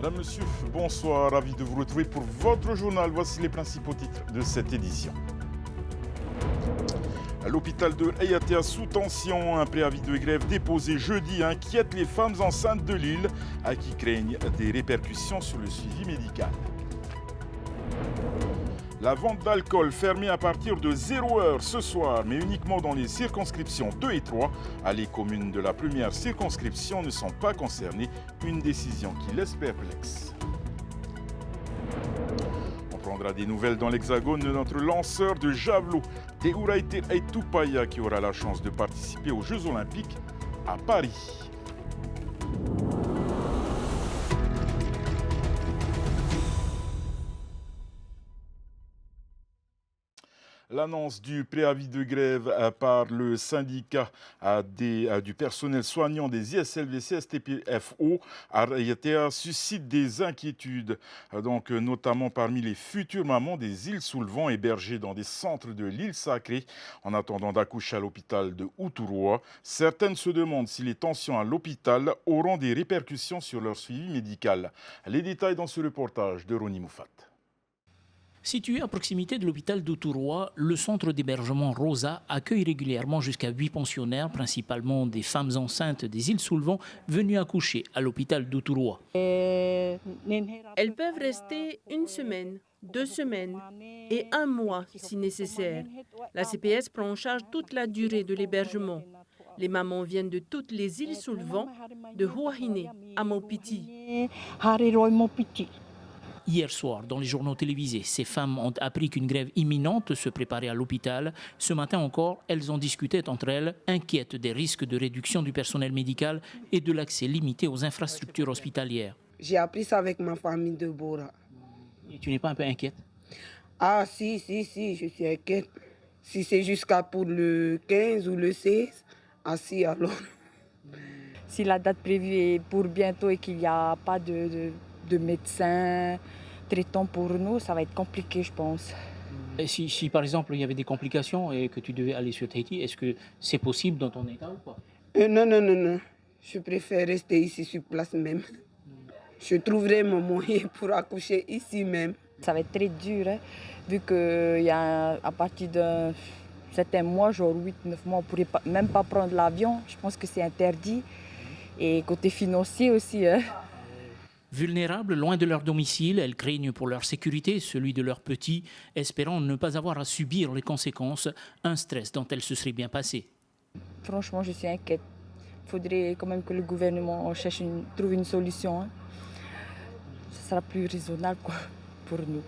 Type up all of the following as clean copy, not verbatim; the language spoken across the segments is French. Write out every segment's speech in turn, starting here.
Madame, Monsieur, bonsoir, ravi de vous retrouver pour votre journal. Voici les principaux titres de cette édition. L'hôpital de Hayatea sous tension, un préavis de grève déposé jeudi inquiète les femmes enceintes de l'île à qui craignent des répercussions sur le suivi médical. La vente d'alcool fermée à partir de 0h ce soir, mais uniquement dans les circonscriptions 2 et 3. Les communes de la première circonscription ne sont pas concernées, une décision qui laisse perplexe. On prendra des nouvelles dans l'Hexagone de notre lanceur de javelot, Teuraite Aitupaya, qui aura la chance de participer aux Jeux Olympiques à Paris. L'annonce du préavis de grève par le syndicat du personnel soignant des ISLVC STPFO à Hayatea suscite des inquiétudes, donc notamment parmi les futures mamans des îles sous le vent hébergées dans des centres de l'île sacrée en attendant d'accoucher à l'hôpital de Uturoa. Certaines se demandent si les tensions à l'hôpital auront des répercussions sur leur suivi médical. Les détails dans ce reportage de Roni Moufat. Situé à proximité de l'hôpital d'Uturoa, le centre d'hébergement Rosa accueille régulièrement jusqu'à 8 pensionnaires, principalement des femmes enceintes des îles sous le vent, venues accoucher à l'hôpital d'Uturoa. Elles peuvent rester 1 semaine, 2 semaines et 1 mois si nécessaire. La CPS prend en charge toute la durée de l'hébergement. Les mamans viennent de toutes les îles sous le vent, de Huahine à Maupiti. Hier soir, dans les journaux télévisés, ces femmes ont appris qu'une grève imminente se préparait à l'hôpital. Ce matin encore, elles en discutaient entre elles, inquiètes des risques de réduction du personnel médical et de l'accès limité aux infrastructures hospitalières. J'ai appris ça avec ma famille de Bora. Et tu n'es pas un peu inquiète? Ah si, je suis inquiète. Si c'est jusqu'à pour le 15 ou le 16, si alors. Si la date prévue est pour bientôt et qu'il n'y a pas de médecins traitants pour nous, ça va être compliqué, je pense. Et si par exemple il y avait des complications et que tu devais aller sur Tahiti, est-ce que c'est possible dans ton état ou pas? Non. Je préfère rester ici sur place même. Je trouverai mon moyen pour accoucher ici même. Ça va être très dur, hein, vu qu'il y a à partir d'un certain mois, genre 8-9 mois, on ne pourrait même pas prendre l'avion. Je pense que c'est interdit. Et côté financier aussi. Hein. Vulnérables, loin de leur domicile, elles craignent pour leur sécurité, celui de leurs petits, espérant ne pas avoir à subir les conséquences, un stress dont elles se seraient bien passées. Franchement, je suis inquiète. Il faudrait quand même que le gouvernement trouve une solution. Hein. Ça sera plus raisonnable pour nous.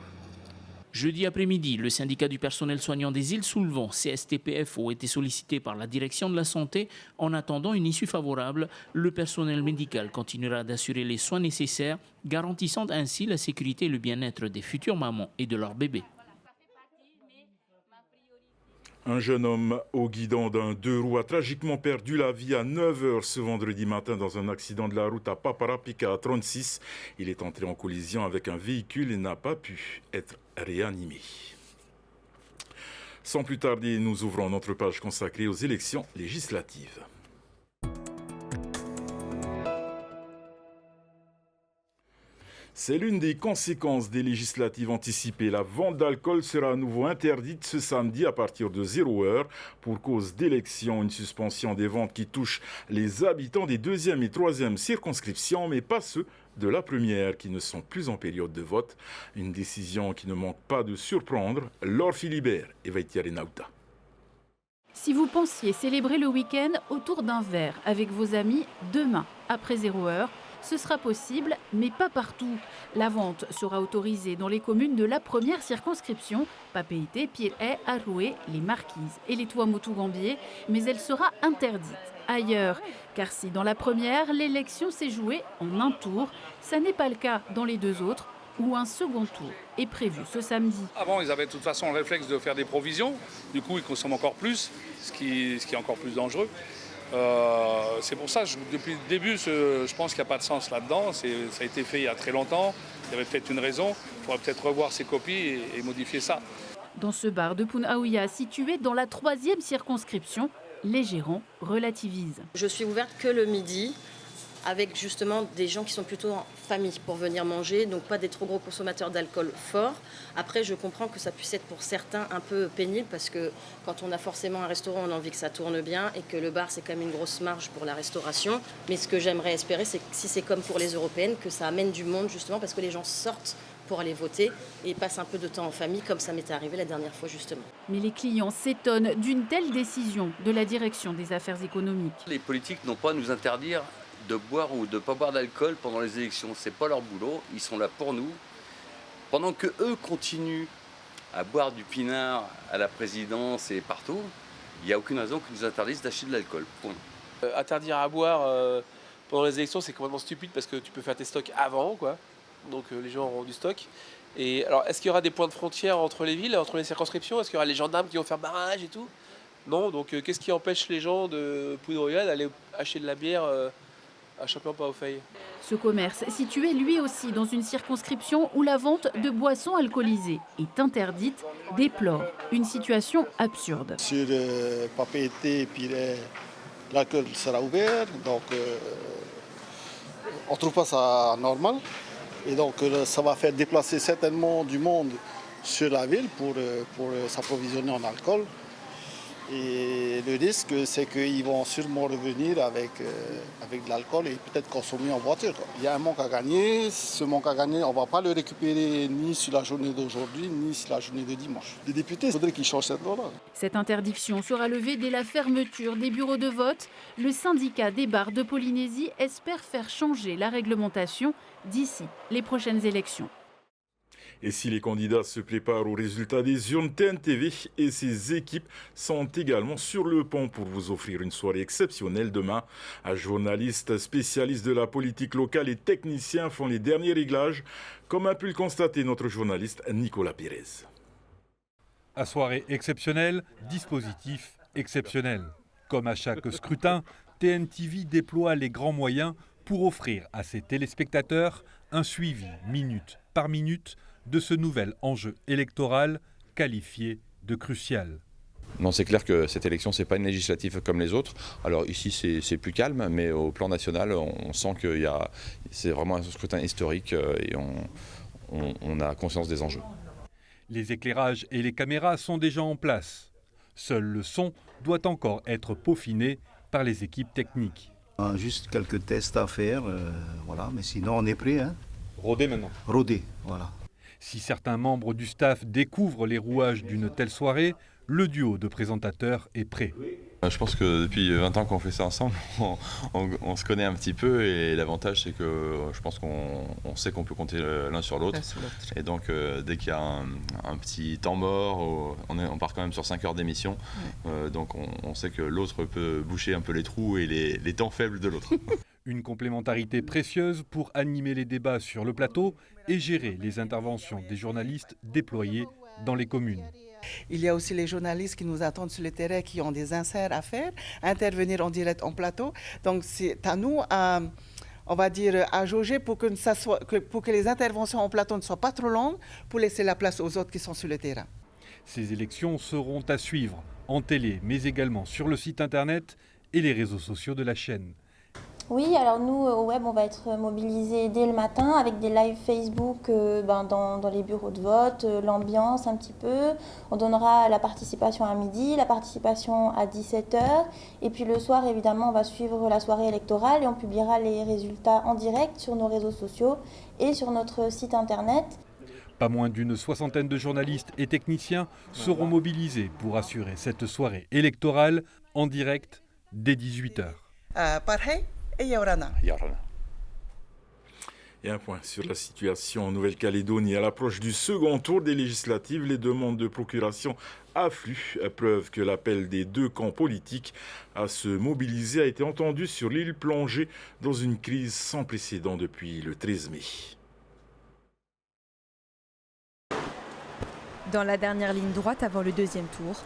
Jeudi après-midi, le syndicat du personnel soignant des îles sous le vent, CSTPFO, a été sollicité par la direction de la santé. En attendant une issue favorable, le personnel médical continuera d'assurer les soins nécessaires, garantissant ainsi la sécurité et le bien-être des futures mamans et de leurs bébés. Un jeune homme au guidon d'un 2 roues a tragiquement perdu la vie à 9h ce vendredi matin dans un accident de la route à Paparapika à 36. Il est entré en collision avec un véhicule et n'a pas pu être réanimé. Sans plus tarder, nous ouvrons notre page consacrée aux élections législatives. C'est l'une des conséquences des législatives anticipées. La vente d'alcool sera à nouveau interdite ce samedi à partir de 0h pour cause d'élection. Une suspension des ventes qui touche les habitants des 2e et 3e circonscriptions, mais pas ceux de la première qui ne sont plus en période de vote. Une décision qui ne manque pas de surprendre Laure Philibert et Vaitiare Nauta. Si vous pensiez célébrer le week-end autour d'un verre avec vos amis demain après 0h, ce sera possible, mais pas partout. La vente sera autorisée dans les communes de la première circonscription, Papeete, Piré, Aroué, les Marquises et les Tuamotu-Gambier, mais elle sera interdite ailleurs. Car si dans la première, l'élection s'est jouée en un tour, ça n'est pas le cas dans les 2 autres, où un second tour est prévu ce samedi. Avant, ils avaient de toute façon le réflexe de faire des provisions. Du coup, ils consomment encore plus, ce qui est encore plus dangereux. C'est pour ça, depuis le début, je pense qu'il n'y a pas de sens là-dedans. Ça a été fait il y a très longtemps. Il y avait peut-être une raison. Il faudrait peut-être revoir ces copies et modifier ça. Dans ce bar de Punaouia, situé dans la 3e circonscription, les gérants relativisent. Je suis ouverte que le midi avec justement des gens qui sont plutôt en famille pour venir manger, donc pas des trop gros consommateurs d'alcool fort. Après, je comprends que ça puisse être pour certains un peu pénible parce que quand on a forcément un restaurant, on a envie que ça tourne bien et que le bar, c'est quand même une grosse marge pour la restauration. Mais ce que j'aimerais espérer, c'est que si c'est comme pour les européennes, que ça amène du monde justement parce que les gens sortent pour aller voter et passent un peu de temps en famille comme ça m'était arrivé la dernière fois justement. Mais les clients s'étonnent d'une telle décision de la direction des affaires économiques. Les politiques n'ont pas à nous interdire de boire ou de ne pas boire d'alcool pendant les élections. Ce n'est pas leur boulot, ils sont là pour nous. Pendant qu'eux continuent à boire du pinard à la présidence et partout, il n'y a aucune raison qu'ils nous interdisent d'acheter de l'alcool. Point. Interdire à boire pendant les élections, c'est complètement stupide parce que tu peux faire tes stocks avant, quoi. Donc les gens auront du stock. Et alors, est-ce qu'il y aura des points de frontière entre les villes, entre les circonscriptions? Est-ce qu'il y aura les gendarmes qui vont faire barrage et tout? Non, donc qu'est-ce qui empêche les gens de Poudre-Royale d'aller acheter de la bière à Champion-Pas-aux-Feuilles? Ce commerce, situé lui aussi dans une circonscription où la vente de boissons alcoolisées est interdite, déplore une situation absurde. Sur le papier, puis l'alcool sera ouvert, donc on ne trouve pas ça normal. Et donc ça va faire déplacer certainement du monde sur la ville pour s'approvisionner en alcool. Et le risque, c'est qu'ils vont sûrement revenir avec de l'alcool et peut-être consommer en voiture. Il y a un manque à gagner. Ce manque à gagner, on ne va pas le récupérer ni sur la journée d'aujourd'hui, ni sur la journée de dimanche. Les députés, il faudrait qu'ils changent cette loi-là. Cette interdiction sera levée dès la fermeture des bureaux de vote. Le syndicat des bars de Polynésie espère faire changer la réglementation d'ici les prochaines élections. Et si les candidats se préparent aux résultats des urnes, TNTV et ses équipes sont également sur le pont pour vous offrir une soirée exceptionnelle demain. Un journaliste spécialiste de la politique locale et techniciens font les derniers réglages, comme a pu le constater notre journaliste Nicolas Pérez. À soirée exceptionnelle, dispositif exceptionnel. Comme à chaque scrutin, TNTV déploie les grands moyens pour offrir à ses téléspectateurs un suivi minute par minute de ce nouvel enjeu électoral qualifié de crucial. Non, c'est clair que cette élection, ce n'est pas une législative comme les autres. Alors ici, c'est plus calme, mais au plan national, on sent que c'est vraiment un scrutin historique et on a conscience des enjeux. Les éclairages et les caméras sont déjà en place. Seul le son doit encore être peaufiné par les équipes techniques. Juste quelques tests à faire, voilà, mais sinon on est prêt. Hein. Rodé maintenant. Rodé, voilà. Si certains membres du staff découvrent les rouages d'une telle soirée, le duo de présentateurs est prêt. Je pense que depuis 20 ans qu'on fait ça ensemble, on se connaît un petit peu et l'avantage c'est que je pense qu'on sait qu'on peut compter l'un sur l'autre. Et donc dès qu'il y a un petit temps mort, on part quand même sur 5 heures d'émission, donc on sait que l'autre peut boucher un peu les trous et les temps faibles de l'autre. Une complémentarité précieuse pour animer les débats sur le plateau et gérer les interventions des journalistes déployés dans les communes. Il y a aussi les journalistes qui nous attendent sur le terrain, qui ont des inserts à faire, intervenir en direct en plateau. Donc c'est à nous à jauger pour que les interventions en plateau ne soient pas trop longues, pour laisser la place aux autres qui sont sur le terrain. Ces élections seront à suivre en télé, mais également sur le site internet et les réseaux sociaux de la chaîne. Oui, alors nous, au web, on va être mobilisés dès le matin avec des lives Facebook dans les bureaux de vote, l'ambiance un petit peu. On donnera la participation à midi, la participation à 17h. Et puis le soir, évidemment, on va suivre la soirée électorale et on publiera les résultats en direct sur nos réseaux sociaux et sur notre site internet. Pas moins d'une 60aine de journalistes et techniciens seront mobilisés pour assurer cette soirée électorale en direct dès 18h. Et un point sur la situation en Nouvelle-Calédonie. À l'approche du second tour des législatives, les demandes de procuration affluent, preuve que l'appel des deux camps politiques à se mobiliser a été entendu sur l'île plongée dans une crise sans précédent depuis le 13 mai. Dans la dernière ligne droite avant le deuxième tour,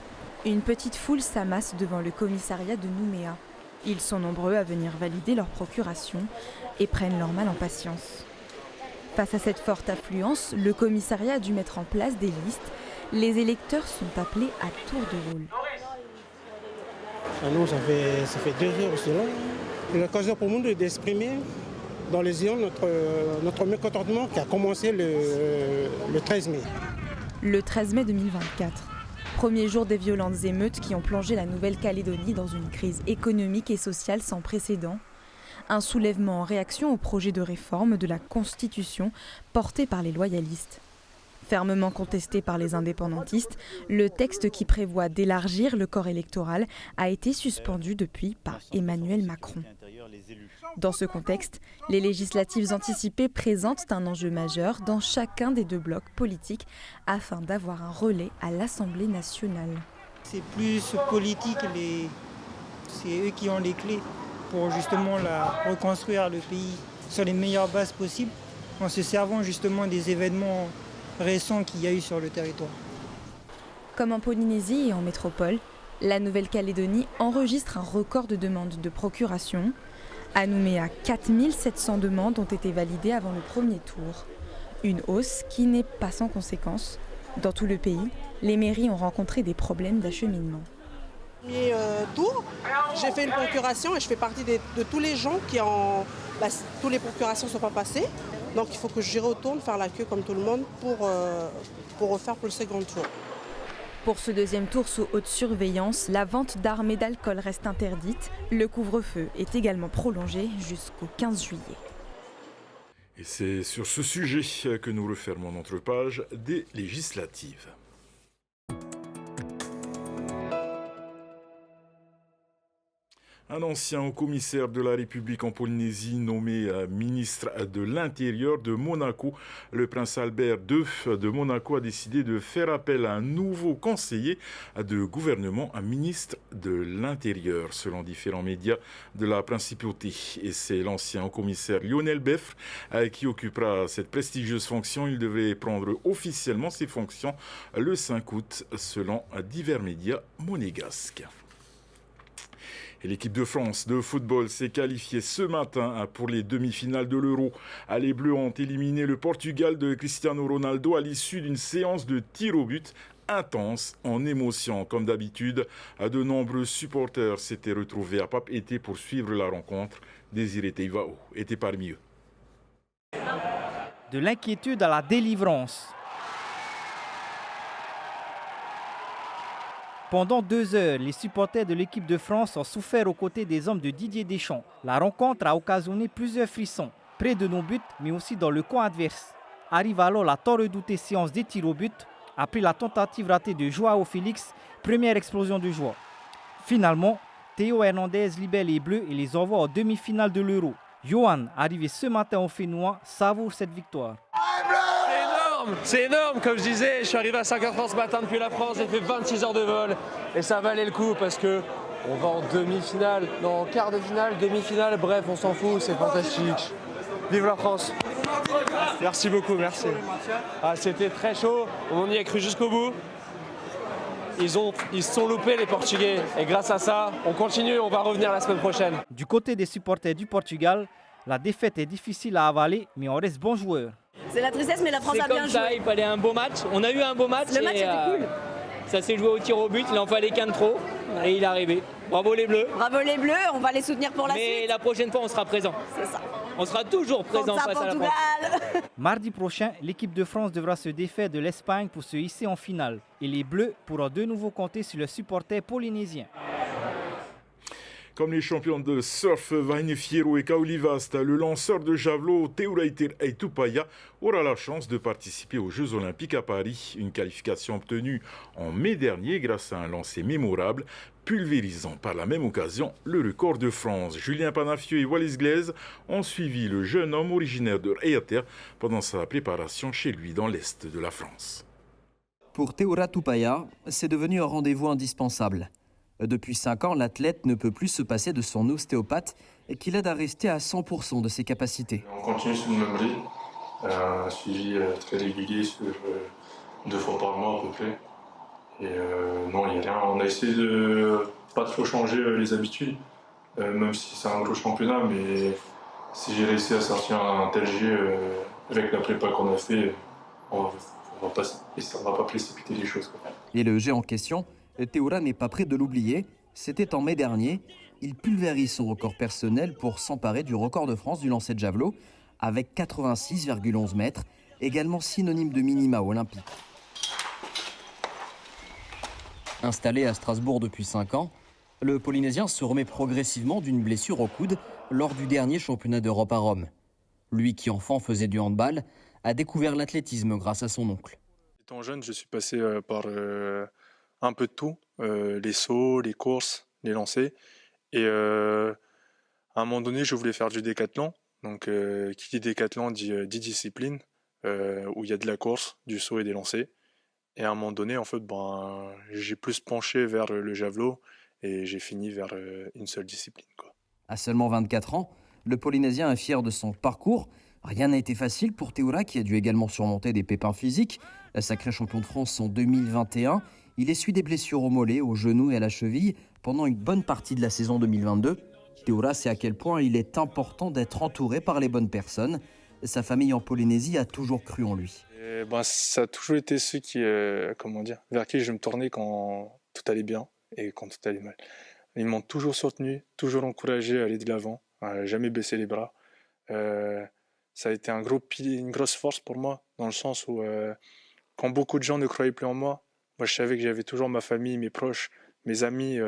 une petite foule s'amasse devant le commissariat de Nouméa. Ils sont nombreux à venir valider leur procuration et prennent leur mal en patience. Face à cette forte affluence, le commissariat a dû mettre en place des listes. Les électeurs sont appelés à tour de rôle. Nous, ça fait 2 heures cela. l'occasion pour nous d'exprimer dans les urnes notre mécontentement qui a commencé le 13 mai. Le 13 mai 2024, premier jour des violentes émeutes qui ont plongé la Nouvelle-Calédonie dans une crise économique et sociale sans précédent. Un soulèvement en réaction au projet de réforme de la Constitution porté par les loyalistes. Fermement contesté par les indépendantistes, le texte qui prévoit d'élargir le corps électoral a été suspendu depuis par Emmanuel Macron. Dans ce contexte, les législatives anticipées présentent un enjeu majeur dans chacun des deux blocs politiques afin d'avoir un relais à l'Assemblée nationale. C'est plus politique, c'est eux qui ont les clés pour justement reconstruire le pays sur les meilleures bases possibles en se servant justement des événements récents qu'il y a eu sur le territoire. Comme en Polynésie et en métropole, la Nouvelle-Calédonie enregistre un record de demandes de procuration. À Nouméa, 4700 demandes ont été validées avant le premier tour. Une hausse qui n'est pas sans conséquences. Dans tout le pays, les mairies ont rencontré des problèmes d'acheminement. Premier tour, j'ai fait une procuration et je fais partie de tous les gens qui ont... toutes les procurations ne sont pas passées. Donc il faut que j'y retourne faire la queue comme tout le monde pour refaire pour le second tour. Pour ce deuxième tour sous haute surveillance, la vente d'armes et d'alcool reste interdite. Le couvre-feu est également prolongé jusqu'au 15 juillet. Et c'est sur ce sujet que nous refermons notre page des législatives. Un ancien haut-commissaire de la République en Polynésie nommé ministre de l'Intérieur de Monaco, le prince Albert II de Monaco a décidé de faire appel à un nouveau conseiller de gouvernement, un ministre de l'Intérieur, selon différents médias de la principauté. Et c'est l'ancien haut-commissaire Lionel Beffre qui occupera cette prestigieuse fonction. Il devrait prendre officiellement ses fonctions le 5 août, selon divers médias monégasques. Et l'équipe de France de football s'est qualifiée ce matin pour les demi-finales de l'Euro. Les Bleus ont éliminé le Portugal de Cristiano Ronaldo à l'issue d'une séance de tir au but intense en émotion. Comme d'habitude, de nombreux supporters s'étaient retrouvés à Papeete pour suivre la rencontre. Désiré Teivao était parmi eux. De l'inquiétude à la délivrance. Pendant 2 heures, les supporters de l'équipe de France ont souffert aux côtés des hommes de Didier Deschamps. La rencontre a occasionné plusieurs frissons, près de nos buts, mais aussi dans le camp adverse. Arrive alors la tant redoutée séance des tirs au but, après la tentative ratée de Joao Félix, première explosion de joie. Finalement, Théo Hernandez libère les Bleus et les envoie en demi-finale de l'Euro. Johan, arrivé ce matin au Fénois, savoure cette victoire. C'est énorme, comme je disais, je suis arrivé à 5h30 ce matin depuis la France, j'ai fait 26 heures de vol et ça valait le coup parce que on va en demi-finale, non en quart de finale, demi-finale, bref on s'en fout, c'est fantastique. Vive la France. Merci beaucoup, merci. C'était très chaud, on y a cru jusqu'au bout. Ils se sont loupés les Portugais et grâce à ça, on continue, on va revenir la semaine prochaine. Du côté des supporters du Portugal, la défaite est difficile à avaler, mais on reste bon joueur. C'est la tristesse, mais la France a bien joué. C'est comme ça, il fallait un beau match. On a eu un beau match. Le match était cool. Ça s'est joué au tir au but, il en fallait qu'un de trop. Et il est arrivé. Bravo les Bleus. Bravo les Bleus, on va les soutenir pour la suite. Mais la prochaine fois, on sera présent. C'est ça. On sera toujours présent face à la France. Mardi prochain, l'équipe de France devra se défaire de l'Espagne pour se hisser en finale. Et les Bleus pourront de nouveau compter sur le supporter polynésien. Comme les champions de surf Vaine Fierro et Kaulivasta, le lanceur de javelot Teuraiter Aitupaya aura la chance de participer aux Jeux Olympiques à Paris. Une qualification obtenue en mai dernier grâce à un lancer mémorable, pulvérisant par la même occasion le record de France. Julien Panafieux et Wallis Glaise ont suivi le jeune homme originaire de Reyater pendant sa préparation chez lui dans l'est de la France. Pour Teura Tupaya, c'est devenu un rendez-vous indispensable. Depuis 5 ans, l'athlète ne peut plus se passer de son ostéopathe qui l'aide à rester à 100% de ses capacités. On continue sur le même rythme, un suivi très régulier sur 2 fois par mois à peu près. Et non, il n'y a rien. On a essayé de pas trop changer les habitudes, même si c'est un gros championnat, mais si j'ai réussi à sortir un tel jet avec la prépa qu'on a fait, on va pas précipiter les choses. Et le jet en question, Teura n'est pas prêt de l'oublier. C'était en mai dernier. il pulvérise son record personnel pour s'emparer du record de France du lancer de javelot avec 86,11 mètres, également synonyme de minima olympique. Installé à Strasbourg depuis 5 ans, le Polynésien se remet progressivement d'une blessure au coude lors du dernier championnat d'Europe à Rome. Lui qui enfant faisait du handball a découvert l'athlétisme grâce à son oncle. Étant jeune, je suis passé par un peu de tout, les sauts, les courses, les lancers. Et à un moment donné, je voulais faire du décathlon. Donc, qui dit décathlon dit 10 disciplines, où il y a de la course, du saut et des lancers. Et à un moment donné, en fait, j'ai plus penché vers le javelot et j'ai fini vers une seule discipline, quoi. À seulement 24 ans, le Polynésien est fier de son parcours. Rien n'a été facile pour Teura, qui a dû également surmonter des pépins physiques. Sacré champion de France en 2021, il essuie des blessures au mollet, au genou et à la cheville pendant une bonne partie de la saison 2022. Teura sait à quel point il est important d'être entouré par les bonnes personnes. Sa famille en Polynésie a toujours cru en lui. Ça a toujours été ceux qui, vers qui je me tournais quand tout allait bien et quand tout allait mal. Ils m'ont toujours soutenu, toujours encouragé à aller de l'avant, à jamais baisser les bras. Ça a été une grosse force pour moi, dans le sens où quand beaucoup de gens ne croyaient plus en moi, moi je savais que j'avais toujours ma famille, mes proches, mes amis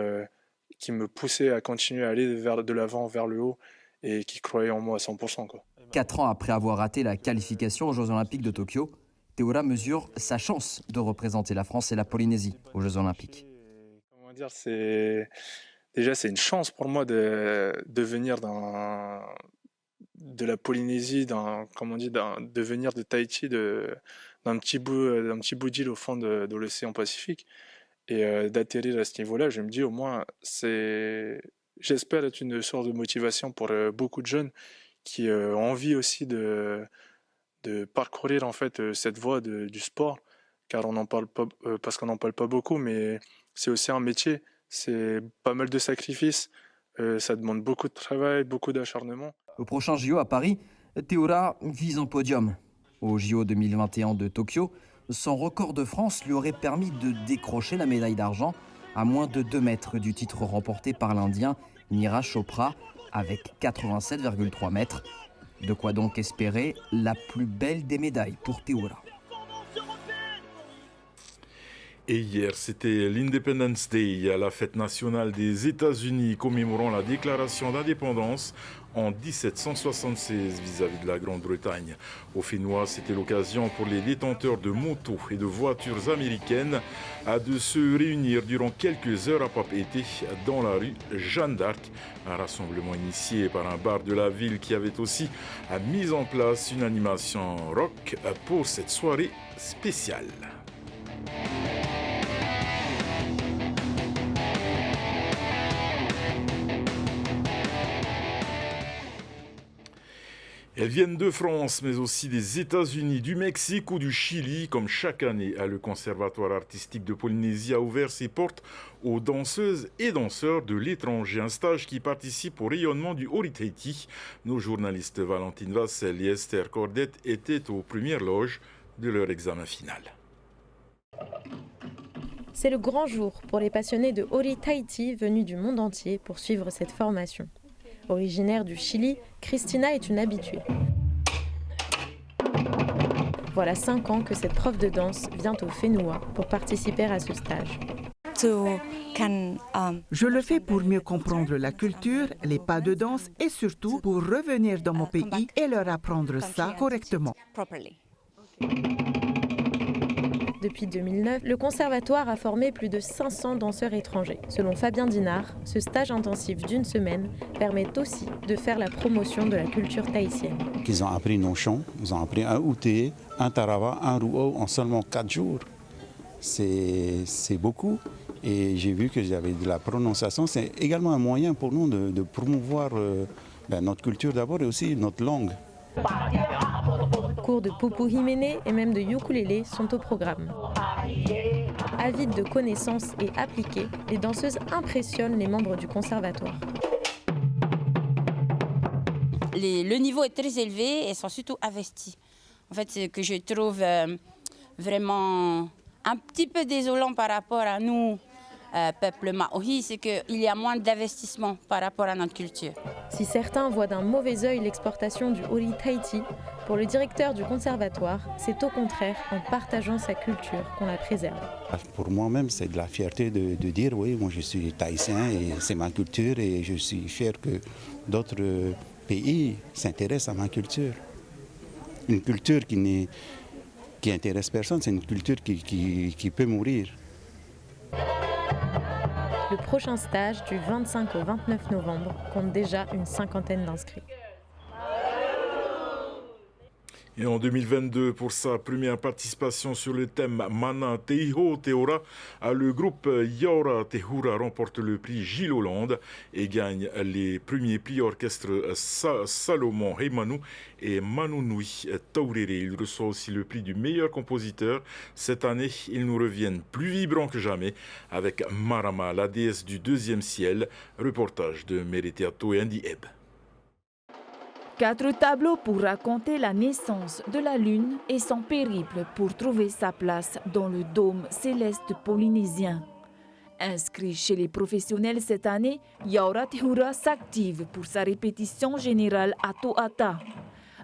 qui me poussaient à continuer à aller de l'avant, vers le haut, et qui croyaient en moi à 100%, quoi. 4 ans après avoir raté la qualification aux Jeux Olympiques de Tokyo, Teura mesure sa chance de représenter la France et la Polynésie aux Jeux Olympiques. C'est une chance pour moi de venir de la Polynésie, de venir de Tahiti, d'un petit bout d'île au fond de l'océan Pacifique, et d'atterrir à ce niveau-là. Je me dis, au moins, j'espère être une source de motivation pour beaucoup de jeunes qui ont envie aussi de parcourir en fait cette voie du sport, car on n'en parle pas, parce qu'on n'en parle pas beaucoup, mais c'est aussi un métier, c'est pas mal de sacrifices, ça demande beaucoup de travail, beaucoup d'acharnement. Au prochain JO à Paris, Teura vise un podium. Au JO 2021 de Tokyo, son record de France lui aurait permis de décrocher la médaille d'argent à moins de 2 mètres du titre remporté par l'Indien Neeraj Chopra avec 87,3 mètres. De quoi donc espérer la plus belle des médailles pour Teura. Et hier, c'était l'Independence Day, la fête nationale des États-Unis commémorant la déclaration d'indépendance en 1776 vis-à-vis de la Grande-Bretagne. Au Fénois, c'était l'occasion pour les détenteurs de motos et de voitures américaines de se réunir durant quelques heures à Papeete dans la rue Jeanne d'Arc. Un rassemblement initié par un bar de la ville qui avait aussi mis en place une animation rock pour cette soirée spéciale. Elles viennent de France, mais aussi des États-Unis, du Mexique ou du Chili. Comme chaque année, le Conservatoire artistique de Polynésie a ouvert ses portes aux danseuses et danseurs de l'étranger. Un stage qui participe au rayonnement du Ori Tahiti. Nos journalistes Valentine Vassel et Esther Cordet étaient aux premières loges de leur examen final. C'est le grand jour pour les passionnés de Ori Tahiti venus du monde entier pour suivre cette formation. Originaire du Chili, Christina est une habituée. Voilà 5 ans que cette prof de danse vient au Fénois pour participer à ce stage. Je le fais pour mieux comprendre la culture, les pas de danse et surtout pour revenir dans mon pays et leur apprendre ça correctement. Depuis 2009, le conservatoire a formé plus de 500 danseurs étrangers. Selon Fabien Dinard, ce stage intensif d'1 semaine permet aussi de faire la promotion de la culture tahitienne. Ils ont appris nos chants, ils ont appris un outé, un tarawa, un ruo en seulement 4 jours. C'est beaucoup. Et j'ai vu que j'avais de la prononciation. C'est également un moyen pour nous de promouvoir notre culture d'abord et aussi notre langue. Cours de pupu himene et même de ukulélé sont au programme. Avides de connaissances et appliquées, les danseuses impressionnent les membres du conservatoire. Le niveau est très élevé et sont surtout investis. En fait, c'est que je trouve vraiment un petit peu désolant par rapport à nous, peuple maori, c'est qu'il y a moins d'investissement par rapport à notre culture. Si certains voient d'un mauvais œil l'exportation du Ori Tahiti, pour le directeur du conservatoire, c'est au contraire en partageant sa culture qu'on la préserve. Pour moi-même, c'est de la fierté de dire oui, moi je suis tahitien et c'est ma culture et je suis fier que d'autres pays s'intéressent à ma culture. Une culture qui intéresse personne, c'est une culture qui peut mourir. Le prochain stage du 25 au 29 novembre compte déjà une 50aine d'inscrits. Et en 2022, pour sa première participation sur le thème Mana Teiho Teora, le groupe Yaura Tehura remporte le prix Gilles Hollande et gagne les premiers prix orchestre Salomon Heimanu et Manunui Taurere. Il reçoit aussi le prix du meilleur compositeur. Cette année, ils nous reviennent plus vibrants que jamais avec Marama, la déesse du deuxième ciel. Reportage de Mereteato et Andy Ebb. 4 tableaux pour raconter la naissance de la Lune et son périple pour trouver sa place dans le dôme céleste polynésien. Inscrit chez les professionnels cette année, Yaura Tehura s'active pour sa répétition générale à Toata.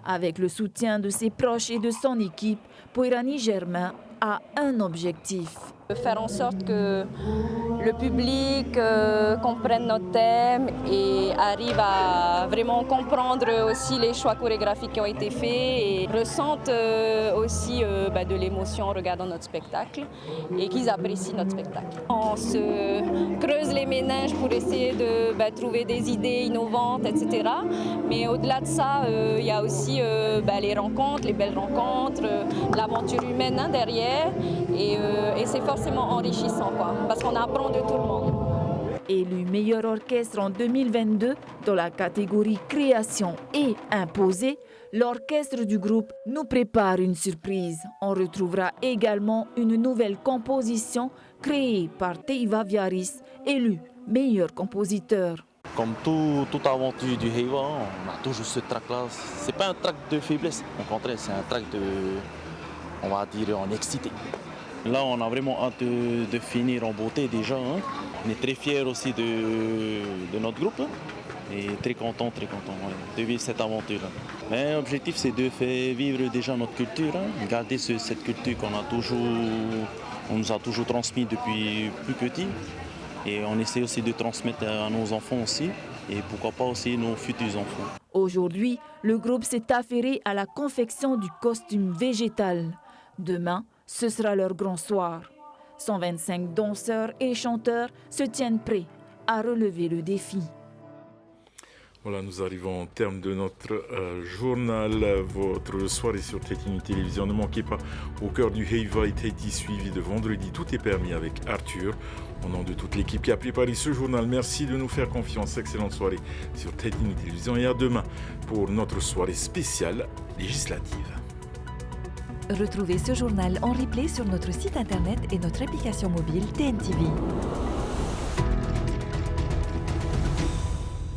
Avec le soutien de ses proches et de son équipe, Poirani Germain a un objectif. Faire en sorte que le public comprenne notre thème et arrive à vraiment comprendre aussi les choix chorégraphiques qui ont été faits et ressentent aussi de l'émotion en regardant notre spectacle et qu'ils apprécient notre spectacle. On se creuse les méninges pour essayer de trouver des idées innovantes, etc. Mais au-delà de ça, il y a aussi les rencontres, les belles rencontres, l'aventure humaine derrière et c'est forcément enrichissant parce qu'on apprend de tout le monde. Élu meilleur orchestre en 2022 dans la catégorie création et imposé, l'orchestre du groupe nous prépare une surprise. On retrouvera également une nouvelle composition créée par Teiva Viaris, élu meilleur compositeur. Comme toute aventure du Heiva, on a toujours ce track-là. C'est pas un track de faiblesse, au contraire, c'est un track on va dire, en excité. Là, on a vraiment hâte de finir en beauté déjà. On est très fiers aussi de notre groupe et très content de vivre cette aventure. Mais l'objectif, c'est de faire vivre déjà notre culture, garder cette culture on nous a toujours transmis depuis plus petit. Et on essaie aussi de transmettre à nos enfants aussi, et pourquoi pas aussi nos futurs enfants. Aujourd'hui, le groupe s'est affairé à la confection du costume végétal. Demain, ce sera leur grand soir. 125 danseurs et chanteurs se tiennent prêts à relever le défi. Voilà, nous arrivons au terme de notre journal. Votre soirée sur Tahiti Télévision. Ne manquez pas Au cœur du Heiva et Tahiti suivi de vendredi. Tout est permis avec Arthur. Au nom de toute l'équipe qui a préparé ce journal, merci de nous faire confiance. Excellente soirée sur Tahiti Télévision et à demain pour notre soirée spéciale législative. Retrouvez ce journal en replay sur notre site internet et notre application mobile TNTV.